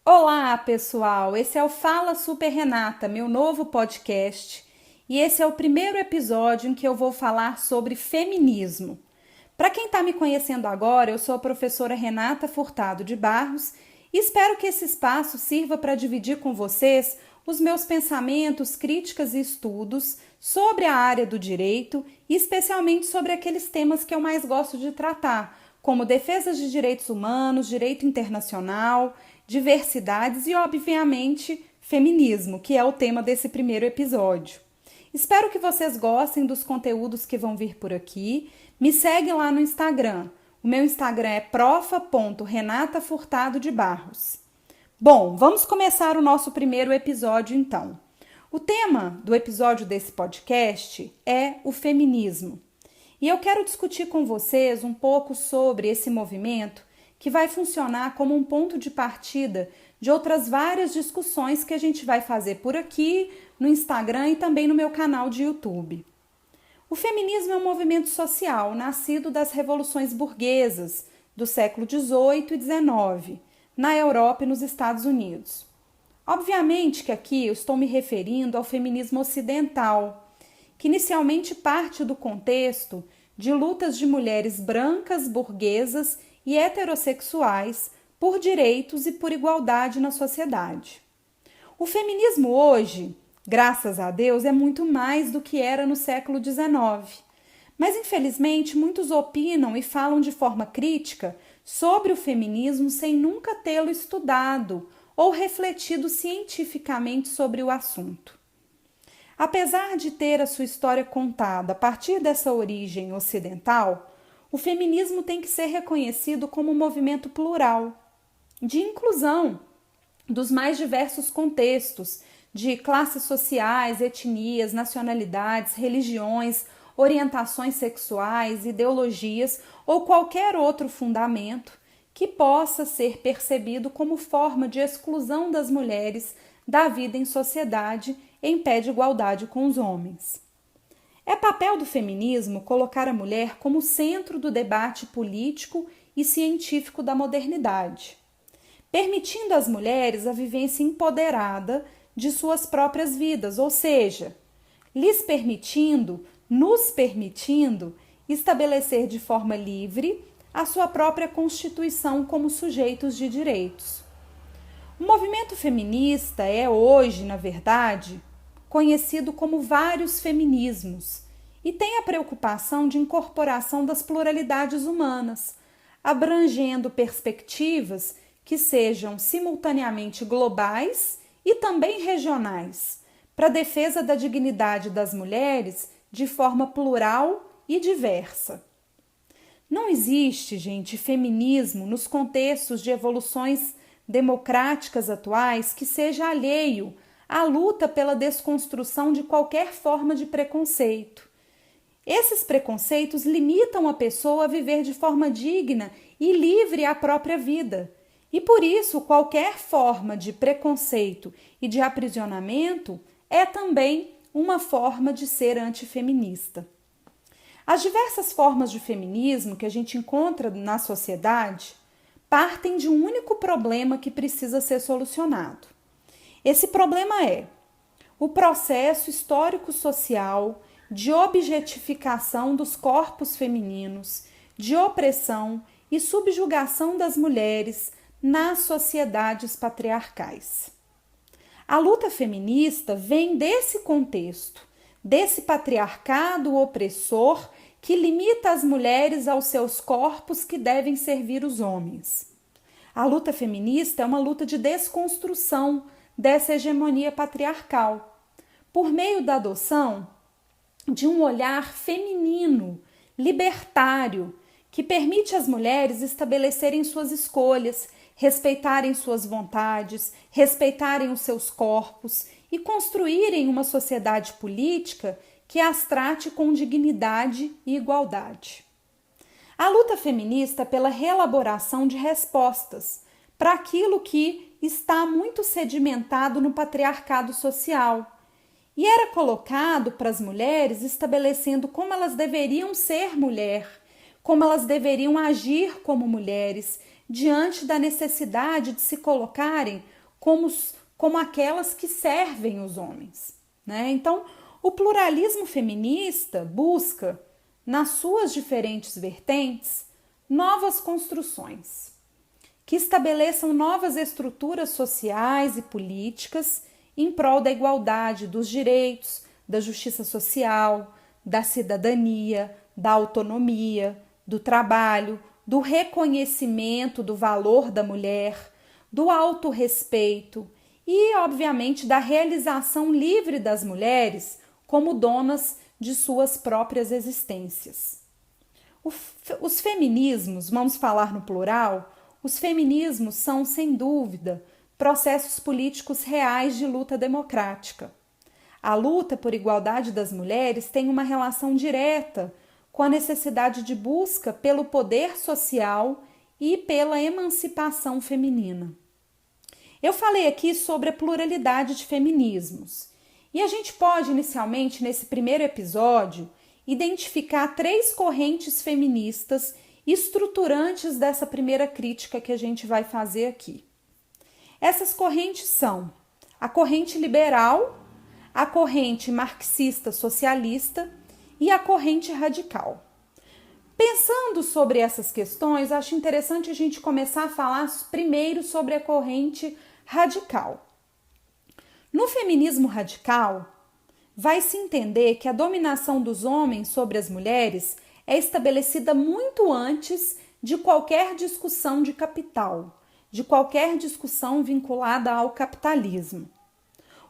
Olá, pessoal! Esse é o Fala Super Renata, meu novo podcast, e esse é o primeiro episódio em que eu vou falar sobre feminismo. Para quem está me conhecendo agora, eu sou a professora Renata Furtado de Barros e espero que esse espaço sirva para dividir com vocês os meus pensamentos, críticas e estudos sobre a área do direito e especialmente sobre aqueles temas que eu mais gosto de tratar, como defesa de direitos humanos, direito internacional, diversidades e, obviamente, feminismo, que é o tema desse primeiro episódio. Espero que vocês gostem dos conteúdos que vão vir por aqui. Me segue lá no Instagram. O meu Instagram é profa.renatafurtado-de-barros. Bom, vamos começar o nosso primeiro episódio então. O tema do episódio desse podcast é o feminismo. E eu quero discutir com vocês um pouco sobre esse movimento que vai funcionar como um ponto de partida de outras várias discussões que a gente vai fazer por aqui, no Instagram e também no meu canal de YouTube. O feminismo é um movimento social nascido das revoluções burguesas do século XVIII e XIX, na Europa e nos Estados Unidos. Obviamente que aqui eu estou me referindo ao feminismo ocidental, que inicialmente parte do contexto de lutas de mulheres brancas, burguesas e heterossexuais por direitos e por igualdade na sociedade. O feminismo hoje, graças a Deus, é muito mais do que era no século XIX. Mas, infelizmente, muitos opinam e falam de forma crítica sobre o feminismo sem nunca tê-lo estudado ou refletido cientificamente sobre o assunto. Apesar de ter a sua história contada a partir dessa origem ocidental, o feminismo tem que ser reconhecido como um movimento plural, de inclusão dos mais diversos contextos, de classes sociais, etnias, nacionalidades, religiões, orientações sexuais, ideologias ou qualquer outro fundamento que possa ser percebido como forma de exclusão das mulheres da vida em sociedade em pé de igualdade com os homens. É papel do feminismo colocar a mulher como centro do debate político e científico da modernidade, permitindo às mulheres a vivência empoderada de suas próprias vidas, ou seja, nos permitindo estabelecer de forma livre a sua própria constituição como sujeitos de direitos. O movimento feminista é hoje, na verdade, conhecido como vários feminismos e tem a preocupação de incorporação das pluralidades humanas, abrangendo perspectivas que sejam simultaneamente globais e também regionais, para a defesa da dignidade das mulheres de forma plural e diversa. Não existe, gente, feminismo nos contextos de evoluções democráticas atuais que seja alheio à luta pela desconstrução de qualquer forma de preconceito. Esses preconceitos limitam a pessoa a viver de forma digna e livre a própria vida. E por isso, qualquer forma de preconceito e de aprisionamento é também uma forma de ser antifeminista. As diversas formas de feminismo que a gente encontra na sociedade partem de um único problema que precisa ser solucionado. Esse problema é o processo histórico-social de objetificação dos corpos femininos, de opressão e subjugação das mulheres nas sociedades patriarcais. A luta feminista vem desse contexto, desse patriarcado opressor que limita as mulheres aos seus corpos que devem servir os homens. A luta feminista é uma luta de desconstrução dessa hegemonia patriarcal, por meio da adoção de um olhar feminino, libertário, que permite às mulheres estabelecerem suas escolhas, respeitarem suas vontades, respeitarem os seus corpos e construírem uma sociedade política que as trate com dignidade e igualdade. A luta feminista é pela reelaboração de respostas para aquilo que está muito sedimentado no patriarcado social e era colocado para as mulheres estabelecendo como elas deveriam ser mulher, como elas deveriam agir como mulheres, diante da necessidade de se colocarem como aquelas que servem os homens, né? Então, o pluralismo feminista busca, nas suas diferentes vertentes, novas construções que estabeleçam novas estruturas sociais e políticas em prol da igualdade dos direitos, da justiça social, da cidadania, da autonomia, do trabalho, do reconhecimento do valor da mulher, do autorrespeito e, obviamente, da realização livre das mulheres como donas de suas próprias existências. Os feminismos, vamos falar no plural, os feminismos são, sem dúvida, processos políticos reais de luta democrática. A luta por igualdade das mulheres tem uma relação direta com a necessidade de busca pelo poder social e pela emancipação feminina. Eu falei aqui sobre a pluralidade de feminismos e a gente pode, inicialmente, nesse primeiro episódio, identificar 3 correntes feministas estruturantes dessa primeira crítica que a gente vai fazer aqui. Essas correntes são a corrente liberal, a corrente marxista-socialista e a corrente radical. Pensando sobre essas questões, acho interessante a gente começar a falar primeiro sobre a corrente radical. No feminismo radical, vai-se entender que a dominação dos homens sobre as mulheres é estabelecida muito antes de qualquer discussão de capital, de qualquer discussão vinculada ao capitalismo.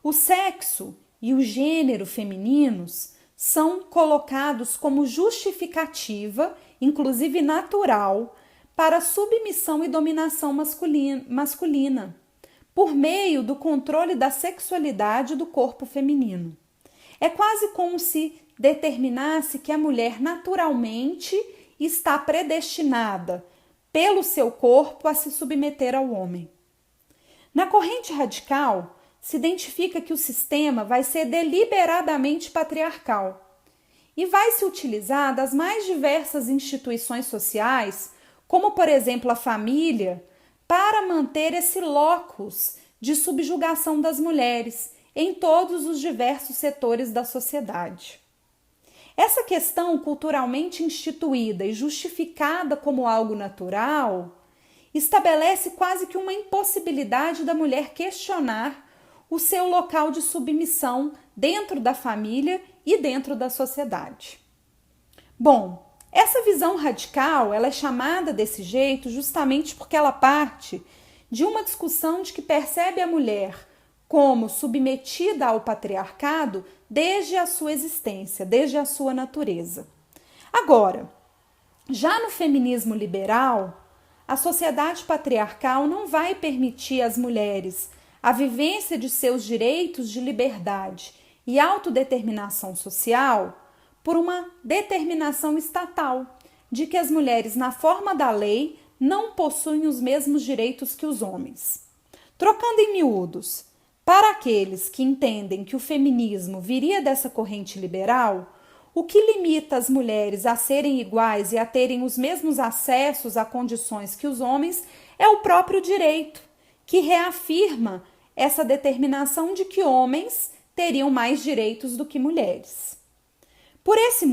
O sexo e o gênero femininos são colocados como justificativa, inclusive natural, para a submissão e dominação masculina, por meio do controle da sexualidade do corpo feminino. É quase como se determinasse que a mulher naturalmente está predestinada pelo seu corpo a se submeter ao homem. Na corrente radical, se identifica que o sistema vai ser deliberadamente patriarcal e vai se utilizar das mais diversas instituições sociais, como por exemplo a família, para manter esse locus de subjugação das mulheres em todos os diversos setores da sociedade. Essa questão culturalmente instituída e justificada como algo natural estabelece quase que uma impossibilidade da mulher questionar o seu local de submissão dentro da família e dentro da sociedade. Bom, essa visão radical ela é chamada desse jeito justamente porque ela parte de uma discussão de que percebe a mulher como submetida ao patriarcado desde a sua existência, desde a sua natureza. Agora, já no feminismo liberal, a sociedade patriarcal não vai permitir às mulheres a vivência de seus direitos de liberdade e autodeterminação social por uma determinação estatal de que as mulheres, na forma da lei, não possuem os mesmos direitos que os homens. Trocando em miúdos, para aqueles que entendem que o feminismo viria dessa corrente liberal, o que limita as mulheres a serem iguais e a terem os mesmos acessos a condições que os homens é o próprio direito, que reafirma essa determinação de que homens teriam mais direitos do que mulheres. Por esse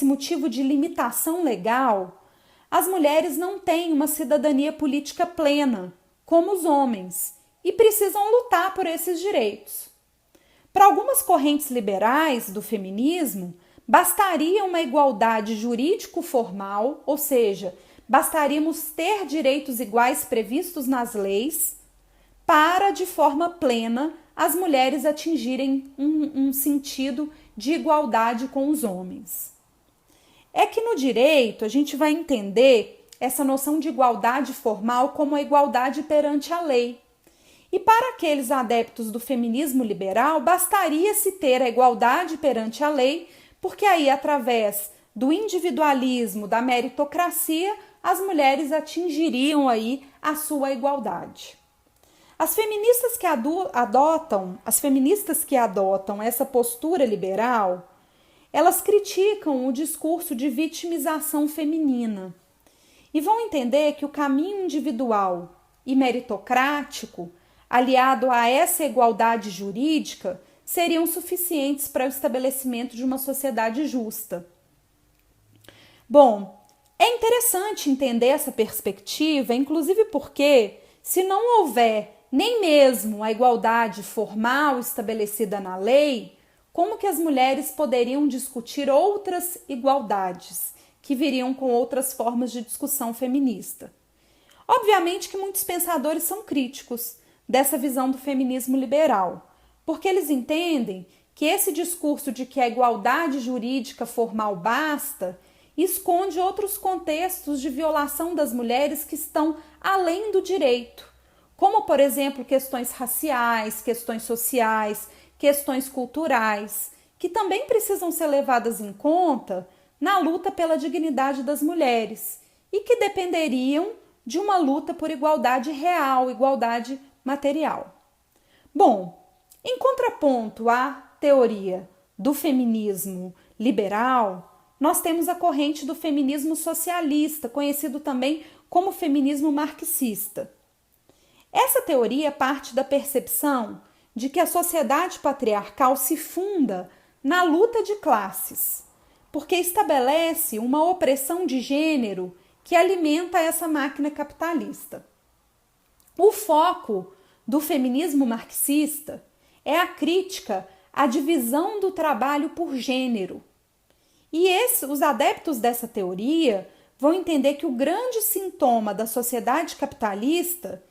motivo de limitação legal, as mulheres não têm uma cidadania política plena, como os homens, e precisam lutar por esses direitos. Para algumas correntes liberais do feminismo, bastaria uma igualdade jurídico-formal, ou seja, bastaríamos ter direitos iguais previstos nas leis, para, de forma plena, as mulheres atingirem um sentido de igualdade com os homens. É que no direito a gente vai entender essa noção de igualdade formal como a igualdade perante a lei. E para aqueles adeptos do feminismo liberal, bastaria se ter a igualdade perante a lei, porque aí, através do individualismo, da meritocracia, as mulheres atingiriam aí a sua igualdade. As feministas que adotam essa postura liberal, elas criticam o discurso de vitimização feminina e vão entender que o caminho individual e meritocrático, aliado a essa igualdade jurídica, seriam suficientes para o estabelecimento de uma sociedade justa. Bom, é interessante entender essa perspectiva, inclusive porque, se não houver nem mesmo a igualdade formal estabelecida na lei, como que as mulheres poderiam discutir outras igualdades que viriam com outras formas de discussão feminista? Obviamente que muitos pensadores são críticos dessa visão do feminismo liberal, porque eles entendem que esse discurso de que a igualdade jurídica formal basta esconde outros contextos de violação das mulheres que estão além do direito, como, por exemplo, questões raciais, questões sociais, questões culturais, que também precisam ser levadas em conta na luta pela dignidade das mulheres e que dependeriam de uma luta por igualdade real, igualdade material. Bom, em contraponto à teoria do feminismo liberal, nós temos a corrente do feminismo socialista, conhecido também como feminismo marxista. Essa teoria parte da percepção de que a sociedade patriarcal se funda na luta de classes, porque estabelece uma opressão de gênero que alimenta essa máquina capitalista. O foco do feminismo marxista é a crítica à divisão do trabalho por gênero. E os adeptos dessa teoria vão entender que o grande sintoma da sociedade capitalista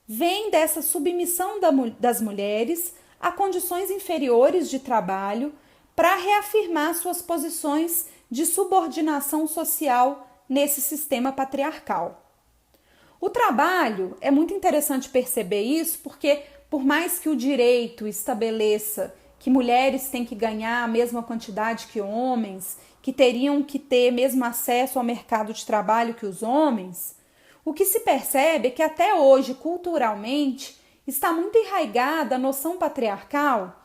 vem dessa submissão das mulheres a condições inferiores de trabalho para reafirmar suas posições de subordinação social nesse sistema patriarcal. O trabalho, é muito interessante perceber isso, porque por mais que o direito estabeleça que mulheres têm que ganhar a mesma quantidade que homens, que teriam que ter mesmo acesso ao mercado de trabalho que os homens, o que se percebe é que até hoje, culturalmente, está muito enraizada a noção patriarcal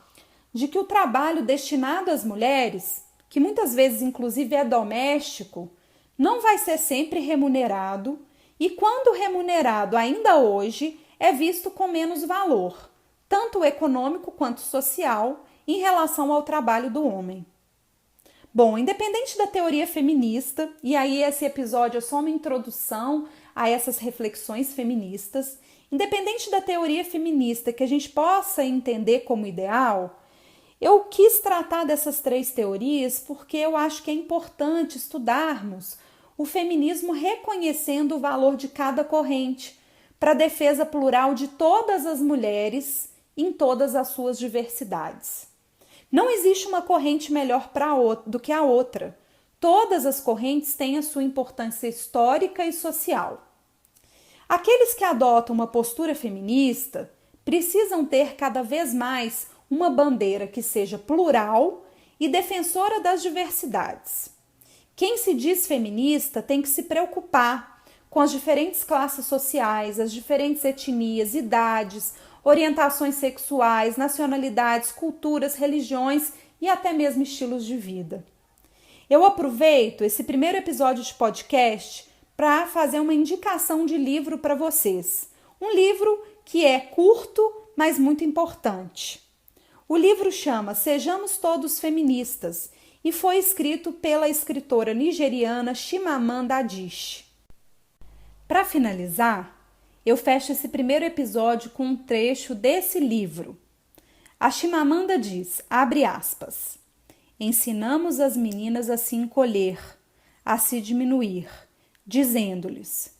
de que o trabalho destinado às mulheres, que muitas vezes inclusive é doméstico, não vai ser sempre remunerado e, quando remunerado ainda hoje, é visto com menos valor, tanto econômico quanto social, em relação ao trabalho do homem. Bom, independente da teoria feminista, e aí esse episódio é só uma introdução a essas reflexões feministas, independente da teoria feminista que a gente possa entender como ideal, eu quis tratar dessas três teorias porque eu acho que é importante estudarmos o feminismo reconhecendo o valor de cada corrente para a defesa plural de todas as mulheres em todas as suas diversidades. Não existe uma corrente melhor do que a outra. Todas as correntes têm a sua importância histórica e social. Aqueles que adotam uma postura feminista precisam ter cada vez mais uma bandeira que seja plural e defensora das diversidades. Quem se diz feminista tem que se preocupar com as diferentes classes sociais, as diferentes etnias, idades, orientações sexuais, nacionalidades, culturas, religiões e até mesmo estilos de vida. Eu aproveito esse primeiro episódio de podcast para fazer uma indicação de livro para vocês. Um livro que é curto, mas muito importante. O livro chama Sejamos Todos Feministas e foi escrito pela escritora nigeriana Chimamanda Adichie. Para finalizar, eu fecho esse primeiro episódio com um trecho desse livro. A Chimamanda diz, abre aspas, ensinamos as meninas a se encolher, a se diminuir, dizendo-lhes,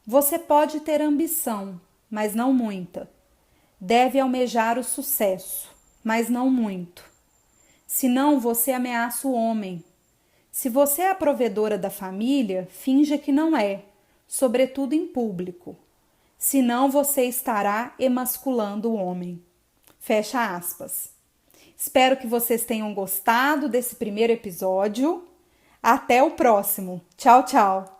você pode ter ambição, mas não muita. Deve almejar o sucesso, mas não muito. Senão você ameaça o homem. Se você é a provedora da família, finja que não é, sobretudo em público. Senão você estará emasculando o homem. Fecha aspas. Espero que vocês tenham gostado desse primeiro episódio. Até o próximo. Tchau, tchau.